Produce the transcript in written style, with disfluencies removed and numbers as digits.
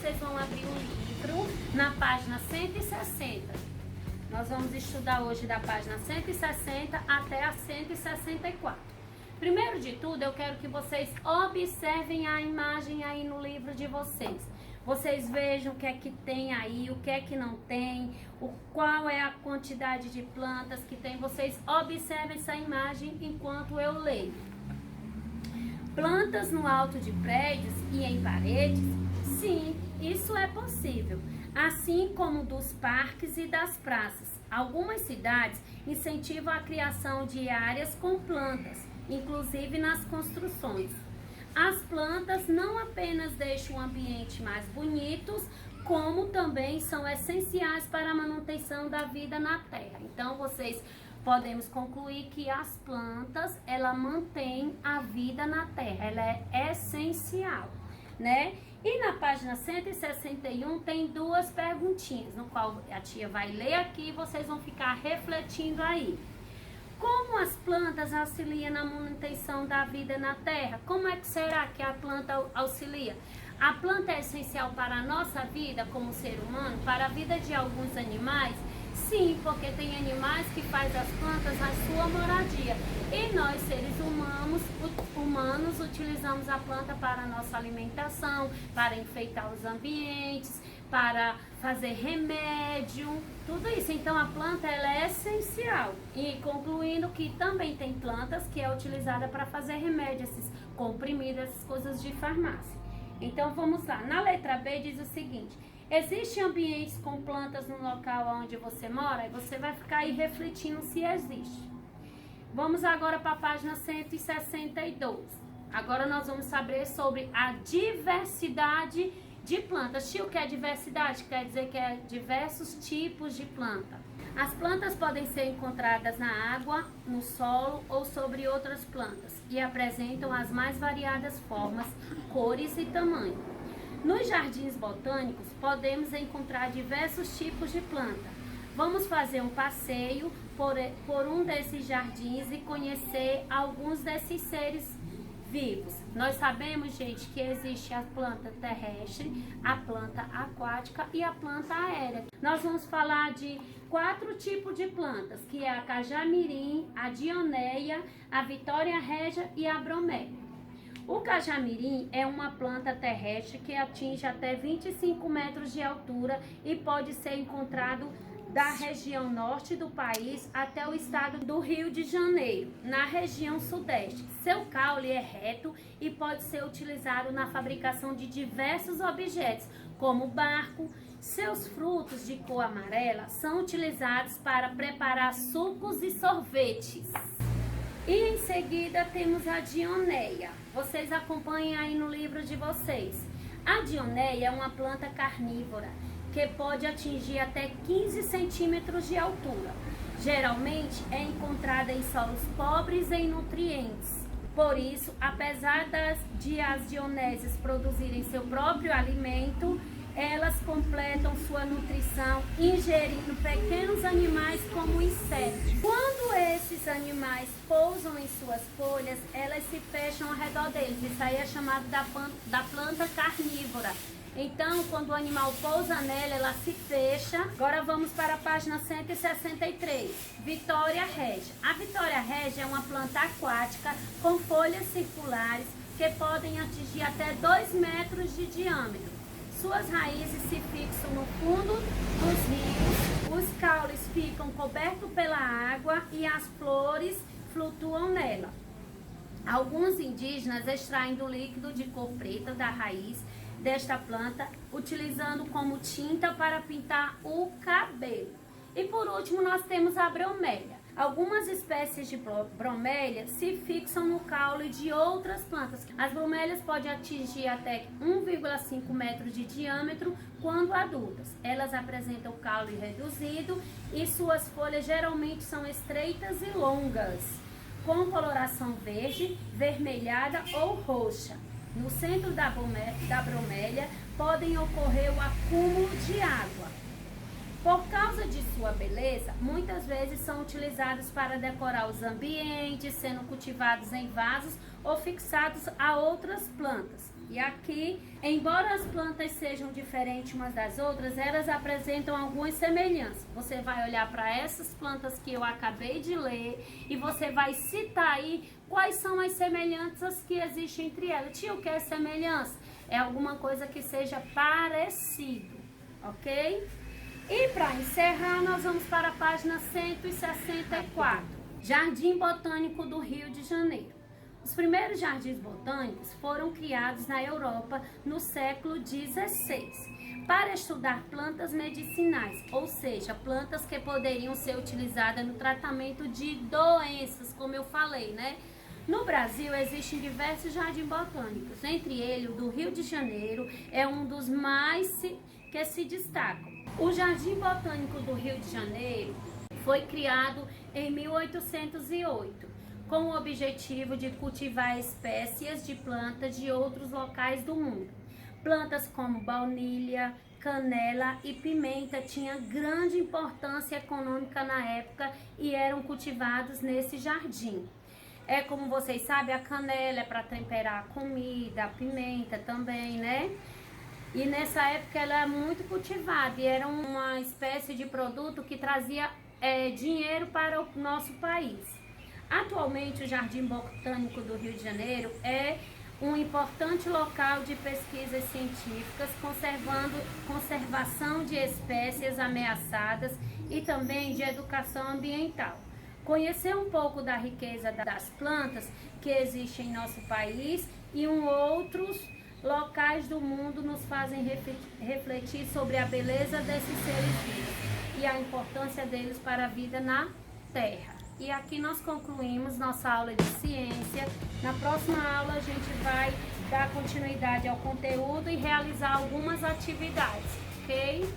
vocês vão abrir o livro na página 160. Nós vamos estudar hoje da página 160 até a 164. Primeiro de tudo, eu quero que vocês observem a imagem aí no livro de vocês. Vocês vejam o que é que tem aí, o que é que não tem, qual é a quantidade de plantas que tem. Vocês observem essa imagem enquanto eu leio. Plantas no alto de prédios e em paredes? Sim, isso é possível. Assim como dos parques e das praças. Algumas cidades incentivam a criação de áreas com plantas, inclusive nas construções. As plantas não apenas deixam o ambiente mais bonito, como também são essenciais para a manutenção da vida na Terra. Então, vocês podemos concluir que as plantas, ela mantém a vida na Terra, ela é essencial, né? E na página 161 tem duas perguntinhas, no qual a tia vai ler aqui e vocês vão ficar refletindo aí. Como as plantas auxiliam na manutenção da vida na Terra? Como é que será que a planta auxilia? A planta é essencial para a nossa vida como ser humano, para a vida de alguns animais? Sim, porque tem animais que fazem as plantas a sua moradia. E nós, seres humanos, utilizamos a planta para a nossa alimentação, para enfeitar os ambientes, para fazer remédio, tudo isso. Então a planta, ela é essencial. E concluindo que também tem plantas que é utilizada para fazer remédio, esses comprimidos, essas coisas de farmácia. Então vamos lá. Na letra B diz o seguinte: existem ambientes com plantas no local onde você mora? E você vai ficar aí refletindo se existe. Vamos agora para a página 162. Agora nós vamos saber sobre a diversidade de plantas. Tio, o que é diversidade? Quer dizer que é diversos tipos de planta. As plantas podem ser encontradas na água, no solo ou sobre outras plantas e apresentam as mais variadas formas, cores e tamanho. Nos jardins botânicos podemos encontrar diversos tipos de planta. Vamos fazer um passeio por um desses jardins e conhecer alguns desses seres vivos. Nós sabemos, gente, que existe a planta terrestre, a planta aquática e a planta aérea. Nós vamos falar de 4 tipos de plantas, que é a cajamirim, a dioneia, a vitória régia e a bromélia. O cajamirim é uma planta terrestre que atinge até 25 metros de altura e pode ser encontrado da região norte do país até o estado do Rio de Janeiro, na região sudeste. Seu caule é reto e pode ser utilizado na fabricação de diversos objetos, como barco. Seus frutos de cor amarela são utilizados para preparar sucos e sorvetes. E em seguida temos a dioneia. Vocês acompanhem aí no livro de vocês. A dioneia é uma planta carnívora que pode atingir até 15 centímetros de altura. Geralmente é encontrada em solos pobres em nutrientes. Por isso, apesar de as dionésias produzirem seu próprio alimento, elas completam sua nutrição ingerindo pequenos animais como insetos. Quando esses animais pousam em suas folhas, elas se fecham ao redor deles. Isso aí é chamado da planta carnívora. Então, quando o animal pousa nela, ela se fecha. Agora vamos para a página 163. Vitória régia. A vitória régia é uma planta aquática com folhas circulares que podem atingir até 2 metros de diâmetro. Suas raízes se fixam no fundo dos rios, os caules ficam cobertos pela água e as flores flutuam nela. Alguns indígenas extraem do líquido de cor preta da raiz desta planta, utilizando como tinta para pintar o cabelo. E por último nós temos a bromélia. Algumas espécies de bromélia se fixam no caule de outras plantas. As bromélias podem atingir até 1,5 metros de diâmetro quando adultas. Elas apresentam caule reduzido e suas folhas geralmente são estreitas e longas, com coloração verde, vermelhada ou roxa. No centro da bromélia podem ocorrer o acúmulo de água. Por causa de sua beleza, muitas vezes são utilizados para decorar os ambientes, sendo cultivados em vasos ou fixados a outras plantas. E aqui, embora as plantas sejam diferentes umas das outras, elas apresentam algumas semelhanças. Você vai olhar para essas plantas que eu acabei de ler e você vai citar aí quais são as semelhanças que existem entre elas. Tio, o que é semelhança? É alguma coisa que seja parecido, ok? E para encerrar, nós vamos para a página 164. Jardim Botânico do Rio de Janeiro. Os primeiros jardins botânicos foram criados na Europa no século XVI para estudar plantas medicinais, ou seja, plantas que poderiam ser utilizadas no tratamento de doenças, como eu falei, né? No Brasil existem diversos jardins botânicos, entre eles o do Rio de Janeiro é um dos mais que se destacam. O Jardim Botânico do Rio de Janeiro foi criado em 1808. Com o objetivo de cultivar espécies de plantas de outros locais do mundo. Plantas como baunilha, canela e pimenta tinham grande importância econômica na época e eram cultivados nesse jardim. Como vocês sabem, a canela é para temperar a comida, a pimenta também, né? E nessa época ela é muito cultivada e era uma espécie de produto que trazia dinheiro para o nosso país. Atualmente, o Jardim Botânico do Rio de Janeiro é um importante local de pesquisas científicas, conservação de espécies ameaçadas e também de educação ambiental. Conhecer um pouco da riqueza das plantas que existem em nosso país e outros locais do mundo nos fazem refletir sobre a beleza desses seres vivos e a importância deles para a vida na Terra. E aqui nós concluímos nossa aula de ciência. Na próxima aula a gente vai dar continuidade ao conteúdo e realizar algumas atividades, ok?